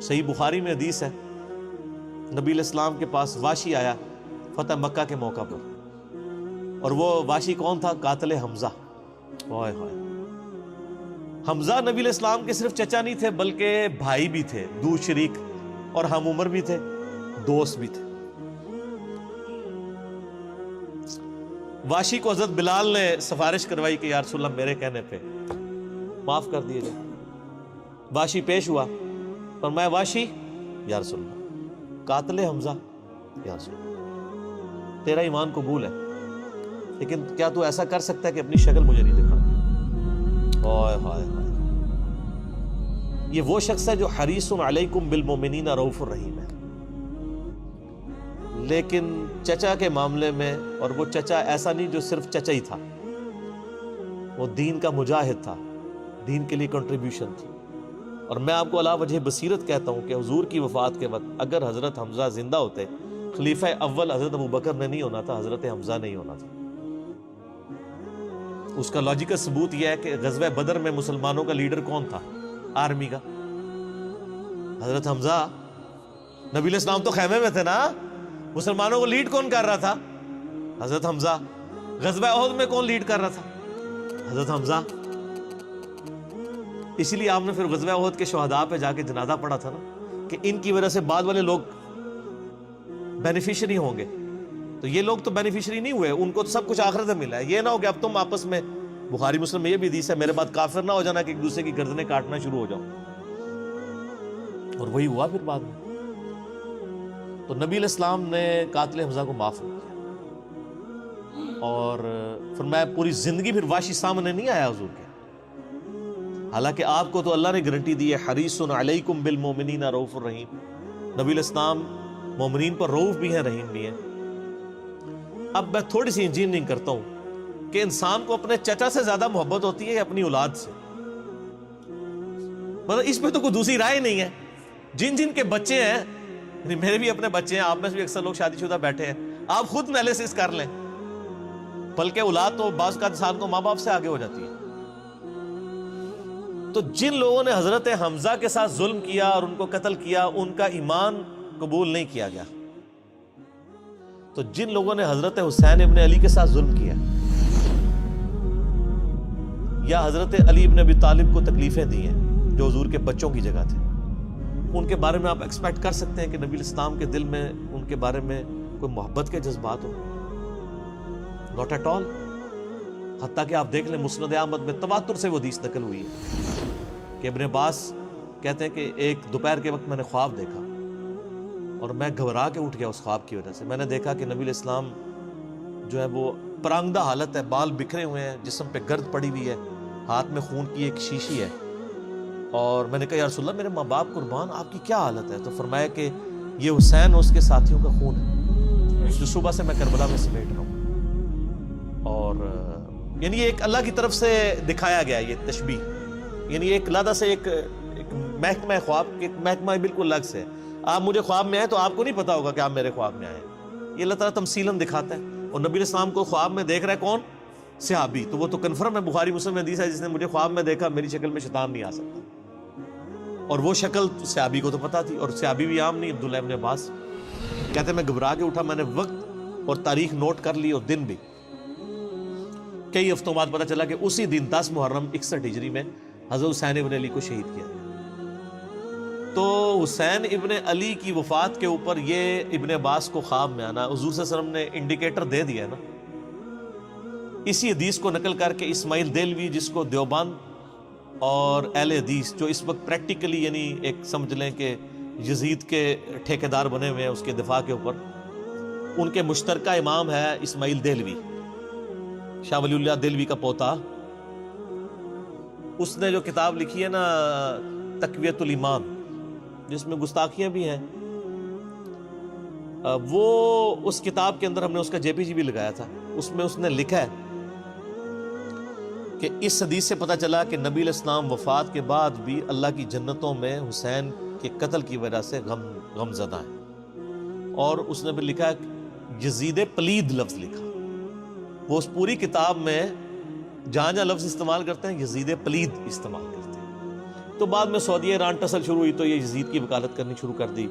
صحیح بخاری میں حدیث ہے، نبی علیہ السلام کے پاس واشی آیا فتح مکہ کے موقع پر، اور وہ واشی کون تھا؟ قاتل حمزہ۔ ہائے ہائے، حمزہ نبی علیہ السلام کے صرف چچا نہیں تھے بلکہ بھائی بھی تھے، دو شریک اور ہم عمر بھی تھے، دوست بھی تھے۔ واشی کو حضرت بلال نے سفارش کروائی کہ یا رسول اللہ میرے کہنے پہ معاف کر دیے جائے۔ واشی پیش ہوا، فرمایا واشی یا رسول اللہ قاتل حمزہ، یا رسول اللہ تیرا ایمان قبول ہے، لیکن کیا تو ایسا کر سکتا ہے کہ اپنی شکل مجھے نہیں دکھا؟ ہائے ہائے ہائے، یہ وہ شخص ہے جو حریص علیکم بالمؤمنین رؤوف الرحیم ہے، لیکن چچا کے معاملے میں، اور وہ چچا ایسا نہیں جو صرف چچا ہی تھا، وہ دین کا مجاہد تھا، دین کے لیے کنٹریبیوشن تھی۔ اور میں آپ کو علا وجہ بصیرت کہتا ہوں کہ حضور کی وفات کے وقت اگر حضرت حمزہ زندہ ہوتے، خلیفہ اول حضرت ابوبکر نے نہیں ہونا تھا، حضرت حمزہ نہیں ہونا تھا۔ اس کا لاجیکل ثبوت یہ ہے کہ غزوہ بدر میں مسلمانوں کا لیڈر کون تھا آرمی کا؟ حضرت حمزہ۔ نبی علیہ السلام تو خیمے میں تھے نا، مسلمانوں کو لیڈ کون کر رہا تھا؟ حضرت حمزہ۔ غزوہ احد میں کون لیڈ کر رہا تھا؟ حضرت حمزہ۔ اسی لیے آپ نے پھر غزوہ احد کے شہداء پہ جا کے جنازہ پڑھا تھا نا، کہ ان کی وجہ سے بعد والے لوگ بینیفیشری ہوں گے، تو یہ لوگ تو بینیفیشری نہیں ہوئے، ان کو تو سب کچھ آخرت میں ملا ہے۔ یہ نہ ہو کہ اب تم آپس میں، بخاری مسلم میں یہ بھی حدیث ہے، میرے بعد کافر نہ ہو جانا کہ ایک دوسرے کی گردنیں کاٹنا شروع ہو جاؤ، اور وہی ہوا پھر بعد میں۔ تو نبی علیہ السلام نے قاتل حمزہ کو معاف کیا، اور فرمایا پوری زندگی پھر واشی سامنے نہیں آیا حضور کے، حالانکہ آپ کو تو اللہ نے گارنٹی دی ہے حریص علیکم بالمؤمنین رؤوف الرحیم۔ نبی علیہ السلام مومنین پر رؤوف بھی ہیں، رحیم بھی ہیں۔ اب میں تھوڑی سی انجینئرنگ کرتا ہوں کہ انسان کو اپنے چچا سے زیادہ محبت ہوتی ہے یا اپنی اولاد سے؟ مطلب اس پہ تو کوئی دوسری رائے نہیں ہے۔ جن جن کے بچے ہیں، یعنی میرے بھی اپنے بچے ہیں، آپ میں سے بھی اکثر لوگ شادی شدہ بیٹھے ہیں، آپ خود انالیسس کر لیں، بلکہ اولاد تو بعض کا انسان کو ماں باپ سے آگے ہو جاتی ہے۔ تو جن لوگوں نے حضرت حمزہ کے ساتھ ظلم کیا اور ان کو قتل کیا، ان کا ایمان قبول نہیں کیا گیا۔ تو جن لوگوں نے حضرت حسین ابن علی کے ساتھ ظلم کیا، یا حضرت علی ابن ابی طالب کو تکلیفیں دی ہیں جو حضور کے بچوں کی جگہ تھے، ان کے بارے میں آپ ایکسپیکٹ کر سکتے ہیں کہ نبی الاسلام کے دل میں ان کے بارے میں کوئی محبت کے جذبات ہو؟ Not at all. حتیٰ کہ آپ دیکھ لیں مسند احمد میں تواتر سے وہ حدیث نقل ہوئی ہے کہ ابن عباس کہتے ہیں کہ ایک دوپہر کے وقت میں نے خواب دیکھا اور میں گھبرا کے اٹھ گیا اس خواب کی وجہ سے۔ میں نے دیکھا کہ نبی علیہ السلام جو ہے وہ پرانگدہ حالت ہے، بال بکھرے ہوئے ہیں، جسم پہ گرد پڑی ہوئی ہے، ہاتھ میں خون کی ایک شیشی ہے، اور میں نے کہا یا رسول اللہ میرے ماں باپ قربان، آپ کی کیا حالت ہے؟ تو فرمایا کہ یہ حسین اور اس کے ساتھیوں کا خون ہے جو صبح سے میں کربلا میں سمیٹ رہا ہوں۔ اور یعنی یہ ایک اللہ کی طرف سے دکھایا گیا یہ تشبیہ، یعنی ایک علیحدہ سے ایک محکمہ خواب، ایک محکمہ بالکل الگ سے۔ آپ مجھے خواب میں آئے تو آپ کو نہیں پتا ہوگا کہ آپ میرے خواب میں آئے، یہ اللہ تعالیٰ تمثیلاً دکھاتا ہے۔ اور نبی علیہ السلام کو خواب میں دیکھ رہا ہے کون؟ صحابی، تو وہ تو کنفرم ہے، بخاری مسلم میں حدیث ہے جس نے مجھے خواب میں دیکھا میری شکل میں شیطان نہیں آ سکتا، اور وہ شکل صحابی کو تو پتا تھی، اور صحابی بھی عام نہیں، عبداللہ ابن عباس کہتے ہیں میں گھبرا کے اٹھا، میں نے وقت اور تاریخ نوٹ کر لی اور دن بھی، کئی ہفتوں بعد پتا چلا کہ اسی دن 10 محرم 61 ہجری میں حضرت حسین ابن علی کو شہید کیا۔ تو حسین ابن علی کی وفات کے اوپر یہ ابن عباس کو خواب میں آنا، حضور صلی اللہ علیہ وسلم نے انڈیکیٹر دے دیا ہے نا۔ اسی حدیث کو نقل کر کے اسماعیل دہلوی، جس کو دیوبند اور اہل حدیث جو اس وقت پریکٹیکلی یعنی ایک سمجھ لیں کہ یزید کے ٹھیکیدار بنے ہوئے ہیں اس کے دفاع کے اوپر، ان کے مشترکہ امام ہے اسماعیل دہلوی، شاہ ولی اللہ دہلوی کا پوتا۔ اس نے جو کتاب لکھی ہے نا تقویت الایمان، جس میں گستاخیاں بھی ہیں، وہ اس کتاب کے اندر ہم نے اس کا جے پی جی بھی لگایا تھا، اس میں اس نے لکھا ہے کہ اس حدیث سے پتہ چلا کہ نبی علیہ السلام وفات کے بعد بھی اللہ کی جنتوں میں حسین کے قتل کی وجہ سے غم زدہ ہیں۔ اور اس نے بھی لکھا ہے یزید پلید لفظ لکھا، وہ اس پوری کتاب میں جہاں جہاں لفظ استعمال کرتے ہیں یزید پلید استعمال کرتے ہیں، تو بعد میں سعودیہ ایران ٹسل شروع ہوئی تو یہ یزید کی وکالت کرنی شروع کر دی.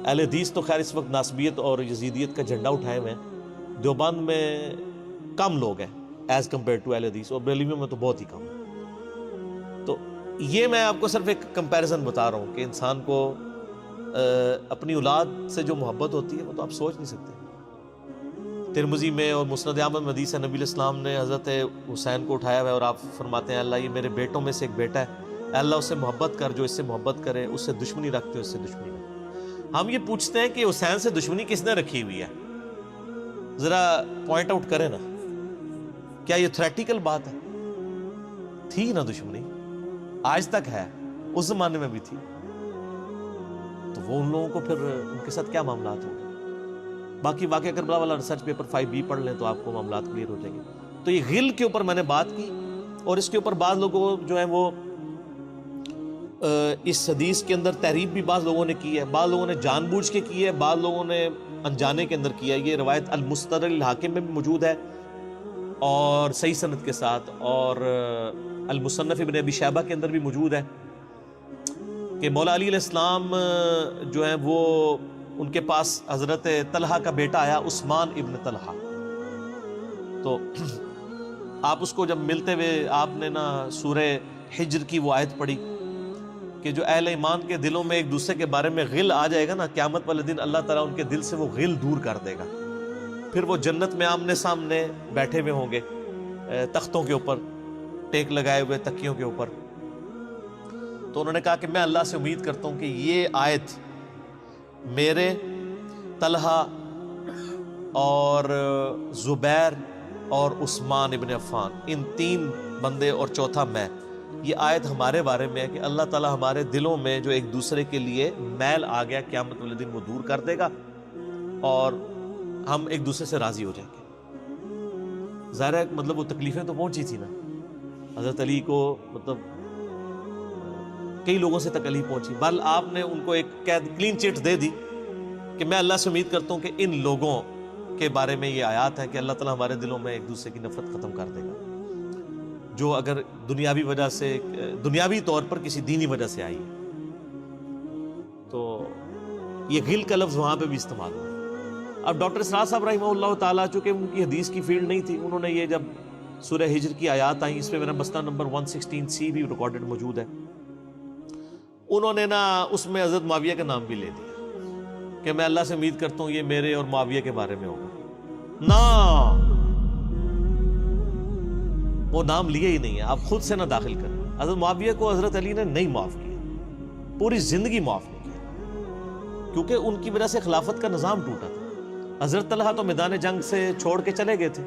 اہل حدیث تو خیر اس وقت ناسبیت اور یزیدیت کا جھنڈا اٹھائے ہوئے ہیں. دیوبند میں کم لوگ ہیں ایز کمپیئر ٹو اہل حدیث, اور بریلویوں میں تو بہت ہی کم ہے. تو یہ میں آپ کو صرف ایک کمپیریزن بتا رہا ہوں کہ انسان کو اپنی اولاد سے جو محبت ہوتی ہے وہ تو آپ سوچ نہیں سکتے. ترمذی میں اور مسند احمد میں حدیث ہے, نبی علیہ السلام نے حضرت حسین کو اٹھایا ہوا ہے اور آپ فرماتے ہیں اللہ یہ میرے بیٹوں میں سے ایک بیٹا ہے, اے اللہ اس سے محبت کر, جو اس سے محبت کرے, اس سے دشمنی رکھتے ہو اس سے دشمنی رکھ. ہم یہ پوچھتے ہیں کہ حسین سے دشمنی کس نے رکھی ہوئی ہے, ذرا پوائنٹ آؤٹ کریں نا. کیا یہ تھریٹیکل بات ہے؟ تھی نا دشمنی, آج تک ہے, اس زمانے میں بھی تھی. تو وہ ان لوگوں کو پھر ان کے ساتھ کیا معاملات ہوں گے؟ باقی واقعہ کربلا والا ریسرچ پیپر 5B پڑھ لیں تو آپ کو معاملات کلیئر ہو جائیں گے. تو یہ غل کے اوپر میں نے بات کی, اور اس کے اوپر بعض لوگوں جو ہیں وہ اس حدیث کے اندر تحریف بھی بعض لوگوں نے کی ہے, بعض لوگوں نے جان بوجھ کے کی ہے, بعض لوگوں نے انجانے کے اندر کیا ہے. یہ روایت المستدرک الحاکم میں بھی موجود ہے اور صحیح سند کے ساتھ, اور المصنف ابن ابی شیبہ کے اندر بھی موجود ہے کہ مولا علی علیہ السلام جو ہیں وہ ان کے پاس حضرت طلحہ کا بیٹا آیا, عثمان ابن طلحہ. تو آپ اس کو جب ملتے ہوئے آپ نے نا سورہ حجر کی وہ آیت پڑھی کہ جو اہل ایمان کے دلوں میں ایک دوسرے کے بارے میں غل آ جائے گا نا, قیامت والے دن اللہ تعالیٰ ان کے دل سے وہ غل دور کر دے گا. پھر وہ جنت میں آمنے سامنے بیٹھے ہوئے ہوں گے, تختوں کے اوپر ٹیک لگائے ہوئے, تکیوں کے اوپر. تو انہوں نے کہا کہ میں اللہ سے امید کرتا ہوں کہ یہ آیت میرے, طلحہ اور زبیر اور عثمان ابن عفان, ان 3 بندے اور چوتھا میں, یہ آیت ہمارے بارے میں ہے کہ اللہ تعالیٰ ہمارے دلوں میں جو ایک دوسرے کے لیے میل آ گیا قیامت والے دن وہ دور کر دے گا اور ہم ایک دوسرے سے راضی ہو جائیں گے. ظاہر ہے مطلب وہ تکلیفیں تو پہنچی تھی نا حضرت علی کو, مطلب کئی لوگوں سے تکلیف پہنچی. بل آپ نے ان کو ایک کلین چٹ دے دی کہ میں اللہ سے امید کرتا ہوں کہ ان لوگوں کے بارے میں یہ آیات ہے کہ اللہ تعالیٰ ہمارے دلوں میں ایک دوسرے کی نفرت ختم کر دے گا, جو اگر دنیاوی وجہ سے, دنیاوی طور پر کسی دینی وجہ سے آئی. تو یہ غل کا لفظ وہاں پہ بھی استعمال ہوا. اب ڈاکٹر اسرار صاحب رحمہ اللہ تعالیٰ, چونکہ ان کی حدیث کی فیلڈ نہیں تھی, انہوں نے یہ جب سورہ ہجر کی آیات آئیں, اس پہ میرا مسئلہ نمبر 116C بھی ریکارڈڈ موجود ہے, انہوں نے نا اس میں حضرت معاویہ کا نام بھی لے دیا کہ میں اللہ سے امید کرتا ہوں یہ میرے اور معاویہ کے بارے میں ہوگا. نا وہ نام لیا ہی نہیں ہے, آپ خود سے نہ داخل کریں. حضرت معاویہ کو حضرت علی نے نہیں معاف کیا, پوری زندگی معاف نہیں کیا, کیونکہ ان کی وجہ سے خلافت کا نظام ٹوٹا تھا. حضرت طلحہ تو میدان جنگ سے چھوڑ کے چلے گئے تھے.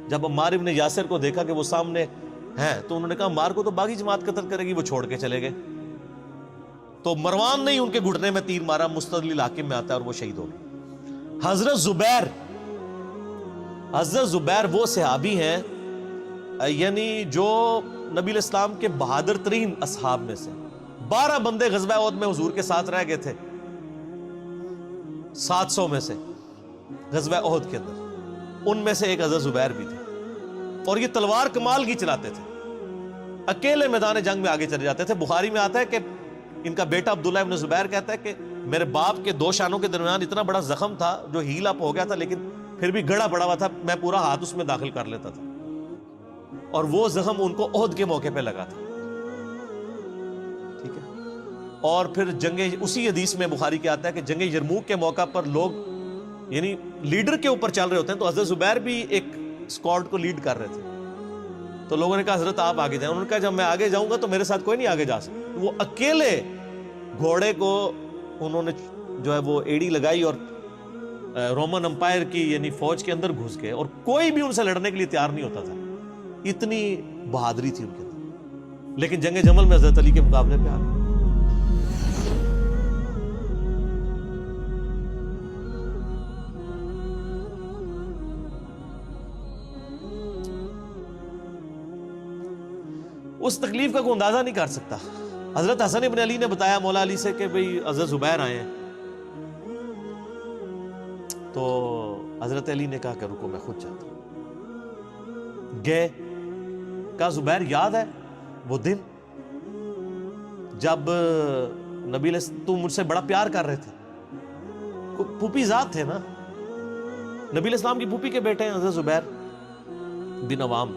جب عمار ابن یاسر کو دیکھا کہ وہ سامنے ہیں تو انہوں نے کہا عمار کو تو باغی جماعت قتل کرے گی, وہ چھوڑ کے چلے گئے. تو مروان نے ان کے گھٹنے میں تیر مارا, مستدل الحاکم میں آتا ہے, اور وہ شہید ہو گئے. حضرت زبیر وہ صحابی ہیں یعنی جو نبی علیہ السلام کے بہادر ترین اصحاب میں سے. 12 بندے غزوہ احد میں حضور کے ساتھ رہ گئے تھے 700 میں سے غزوہ احد کے اندر, ان میں سے ایک حضرت زبیر بھی تھے. اور یہ تلوار کمال کی چلاتے تھے, اکیلے میدان جنگ میں آگے چلے جاتے تھے. بخاری میں آتا ہے کہ ان کا بیٹا عبداللہ ابن زبیر کہتا ہے کہ میرے باپ کے 2 شانوں کے درمیان اتنا بڑا زخم تھا جو ہیل اپ ہو گیا تھا, لیکن پھر بھی گڑا پڑا ہوا تھا, میں پورا ہاتھ اس میں داخل کر لیتا تھا, اور وہ زخم ان کو احد کے موقع پہ لگا تھا. ٹھیک ہے. اور پھر جنگ, اسی حدیث میں بخاری کے آتا ہے کہ جنگ یرموک کے موقع پر لوگ یعنی لیڈر کے اوپر چل رہے ہوتے ہیں, تو حضرت زبیر بھی ایک اسکواڈ کو لیڈ کر رہے تھے. تو لوگوں نے کہا حضرت آپ آگے جائیں. انہوں نے کہا جب میں آگے جاؤں گا تو میرے ساتھ کوئی نہیں آگے جا سکتا. وہ اکیلے گھوڑے کو انہوں نے جو ہے وہ ایڑی لگائی اور رومن امپائر کی یعنی فوج کے اندر گھس گئے, اور کوئی بھی ان سے لڑنے کے لیے تیار نہیں ہوتا تھا. اتنی بہادری تھی ان کے اندر. لیکن جنگ جمل میں حضرت علی کے مقابلے پہ آ گئے. اس تکلیف کا کوئی اندازہ نہیں کر سکتا. حضرت حسن ابن علی نے بتایا مولا علی سے کہ بھئی حضرت زبیر آئے ہیں, تو حضرت علی نے کہا کہ رکو میں خود چاہتا ہوں. گئے, کہا زبیر یاد ہے وہ دن جب نبی تم مجھ سے بڑا پیار کر رہے تھے، پھوپھی ذات تھے نا، نبی علیہ السلام کی پھوپھی کے بیٹے ہیں حضرت زبیر بن عوام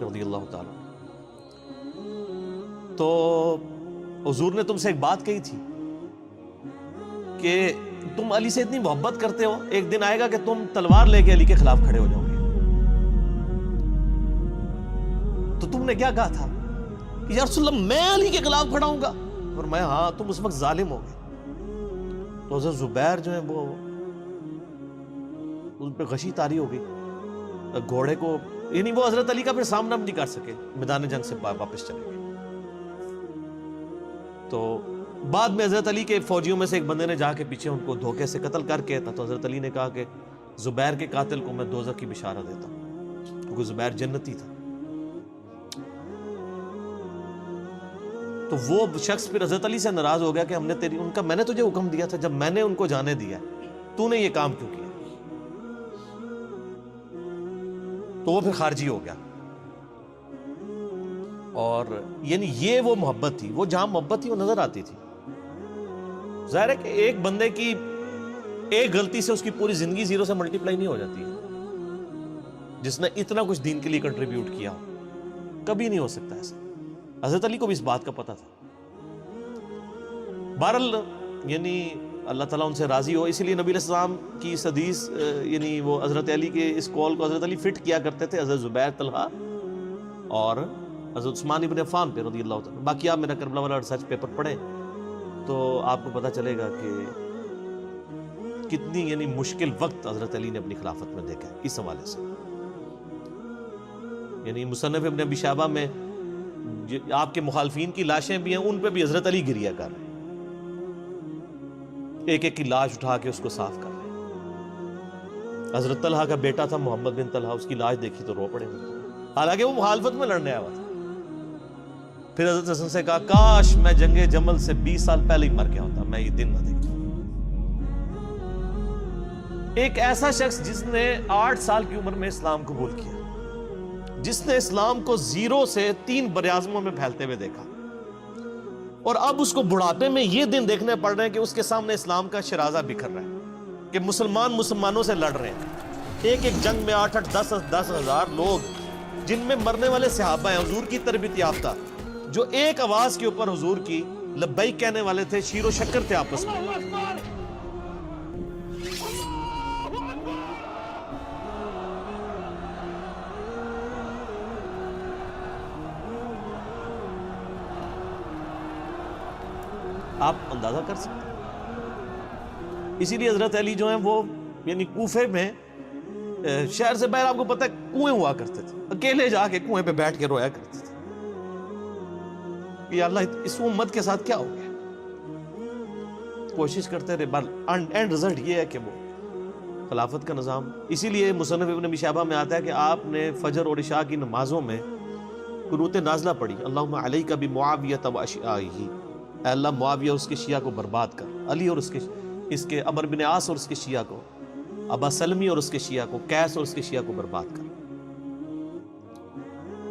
رضی اللہ تعالیٰ. تو حضور نے تم سے ایک بات کہی تھی کہ تم علی سے اتنی محبت کرتے ہو، ایک دن آئے گا کہ تم تلوار لے کے علی کے خلاف کھڑے ہو جاؤ گے. تو تم نے کیا کہا تھا کہ یا رسول اللہ میں علی کے خلاف کھڑا ہوں گا؟ فرمایا ہاں تم اس وقت ظالم ہو گئے. تو حضرت زبیر جو ہیں وہ ان پہ غشی طاری ہو گئی، گھوڑے کو یعنی وہ حضرت علی کا پھر سامنا بھی نہیں کر سکے، میدان جنگ سے واپس چلے گئے. تو بعد میں حضرت علی کے فوجیوں میں سے ایک بندے نے جا کے پیچھے ان کو دھوکے سے قتل کر کے تھا. تو حضرت علی نے کہا کہ زبیر کے قاتل کو میں دوزخ کی بشارت دیتا ہوں، کیونکہ زبیر جنتی تھا. تو وہ شخص پھر حضرت علی سے ناراض ہو گیا کہ ہم نے میں نے تجھے حکم دیا تھا، جب میں نے ان کو جانے دیا تو نے یہ کام کیوں کیا؟ تو وہ پھر خارجی ہو گیا. اور یعنی یہ وہ محبت تھی، وہ جہاں محبت تھی وہ نظر آتی تھی. ظاہر ہے کہ ایک بندے کی ایک غلطی سے اس کی پوری زندگی زیرو سے ملٹی پلائی نہیں ہو جاتی ہے. جس نے اتنا کچھ دین کے لیے کنٹریبیوٹ کیا کبھی نہیں ہو سکتا ایسا. حضرت علی کو بھی اس بات کا پتہ تھا. بہرحال یعنی اللہ تعالیٰ ان سے راضی ہو، اسی لیے نبی علیہ السلام کی اس حدیث یعنی وہ حضرت علی کے اس قول کو حضرت علی فٹ کیا کرتے تھے حضرت زبیر، طلحہ اور حضرت عثمان ابن عفان پہ رضی اللہ تعالیٰ. باقی آپ میرا کربلا والا ریسرچ پیپر پڑھیں تو آپ کو پتہ چلے گا کہ کتنی یعنی مشکل وقت حضرت علی نے اپنی خلافت میں دیکھا ہے اس حوالے سے. یعنی مصنف ابن ابی شیبہ میں آپ کے مخالفین کی لاشیں بھی ہیں، ان پہ بھی حضرت علی گریہ کر رہے ہیں، ایک ایک کی لاش اٹھا کے اس کو صاف کر رہے ہیں. حضرت طلحہ کا بیٹا تھا محمد بن طلحہ، اس کی لاش دیکھی تو رو پڑے، حالانکہ وہ مخالفت میں لڑنے آیا ہوا تھا. پھر حضرت حسن سے کہا کاش میں جنگ جمل سے 20 سال پہلے ہی مر گیا ہوتا، میں یہ دن نہ دیکھتا. ایک ایسا شخص جس نے 8 سال کی عمر میں اسلام قبول کیا، جس نے اسلام کو زیرو سے 3 براعظموں میں پھیلتے ہوئے دیکھا، اور اب اس کو بڑھاپے میں یہ دن دیکھنے پڑ رہے ہیں کہ اس کے سامنے اسلام کا شرازہ بکھر رہا ہے، کہ مسلمانوں سے لڑ رہے ہیں. ایک ایک جنگ میں 8-8 10 ہزار لوگ، جن میں مرنے والے صحابہ ہیں حضور کی تربیت یافتہ، جو ایک آواز کے اوپر حضور کی لبیک کہنے والے تھے، شیر و شکر تھے آپس میں. آپ اندازہ کر سکتے ہیں. اسی لیے حضرت علی جو ہیں وہ یعنی کوفے میں شہر سے باہر آپ کو پتہ ہے کنویں ہوا کرتے تھے، اکیلے جا کے کنویں پہ بیٹھ کے رویا کرتے تھے کہ اللہ اس امت کے ساتھ کیا ہو گیا. کوشش کرتے رہے، اینڈ رزلٹ یہ ہے کہ وہ خلافت کا نظام. اسی لیے مصنف ابن ابی شیبہ میں آتا ہے کہ آپ نے فجر اور عشاء کی نمازوں میں قنوت نازلہ پڑھی، اللہم علیک بمعاویہ و اشیاءہ، اے اللہ معاویہ اور اس کے شیعہ کو برباد کر، علی اور اس کے عمر بن عاص اور اس کے شیعہ کو، ابا سلمی اور اس کے شیعہ کو، قیس اور اس کے شیعہ کو برباد کر.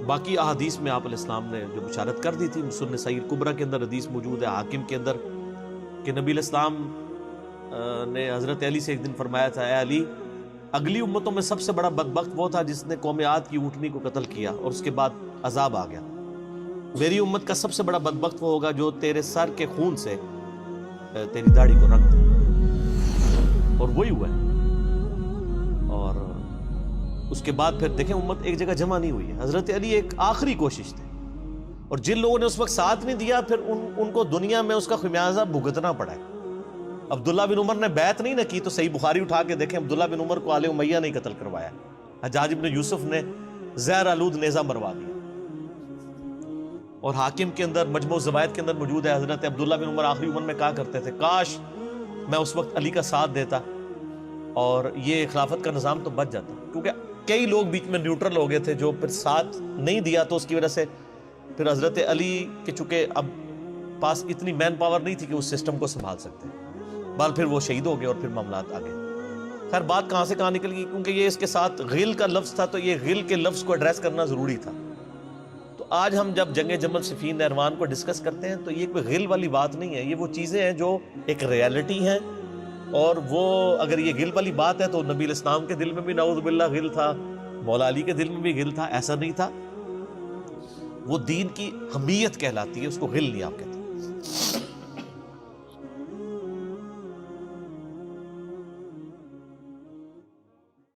باقی احادیث میں آپ علیہ السلام نے جو بشارت کر دی تھی، سنن صحیح کبریٰ کے اندر حدیث موجود ہے، حاکم کے اندر، کہ نبی علیہ السلام نے حضرت علی سے ایک دن فرمایا تھا، اے علی اگلی امتوں میں سب سے بڑا بدبخت وہ تھا جس نے قوم عاد کی اونٹنی کو قتل کیا اور اس کے بعد عذاب آ گیا. میری امت کا سب سے بڑا بدبخت وہ ہوگا جو تیرے سر کے خون سے تیری داڑھی کو رنگ دے. اور وہی ہوا ہے. اور اس کے بعد پھر دیکھیں امت ایک جگہ جمع نہیں ہوئی ہے. حضرت علی ایک آخری کوشش تھی، اور جن لوگوں نے اس وقت ساتھ نہیں دیا پھر ان کو دنیا میں اس کا خمیازہ بھگتنا پڑا ہے. عبداللہ بن عمر نے بیعت نہیں نہ کی تو صحیح بخاری اٹھا کے دیکھیں، عبداللہ بن عمر کو آل امیہ نے قتل کروایا، حجاج بن یوسف نے زہر آلود نیزہ مروا دیا. اور حاکم کے اندر مجموع الزوائد کے اندر موجود ہے، حضرت عبداللہ بن عمر آخری عمر میں کہا کرتے تھے کاش میں اس وقت علی کا ساتھ دیتا اور یہ خلافت کا نظام تو بچ جاتا. کیونکہ کئی لوگ بیچ میں نیوٹرل ہو گئے تھے جو پھر ساتھ نہیں دیا، تو اس کی وجہ سے پھر حضرت علی کے چونکہ اب پاس اتنی مین پاور نہیں تھی کہ اس سسٹم کو سنبھال سکتے، بعد پھر وہ شہید ہو گئے اور پھر معاملات آ گئے. خیر بات کہاں سے کہاں نکل گئی، کیونکہ یہ اس کے ساتھ غل کا لفظ تھا، تو یہ غل کے لفظ کو ایڈریس کرنا ضروری تھا. تو تو آج ہم جب جنگ جمل صفین نہروان کو ڈسکس کرتے ہیں تو یہ کوئی غل والی بات نہیں ہے، یہ وہ چیزیں ہیں جو ایک ریالٹی ہیں، اور وہ اگر یہ غل والی بات ہے تو نبی علیہ السلام کے دل میں بھی نعوذ باللہ غل تھا، مولا علی کے دل میں بھی غل تھا، ایسا نہیں تھا۔ وہ دین کی حمیت کہلاتی ہے، اس کو غل نہیں آپ کہتے۔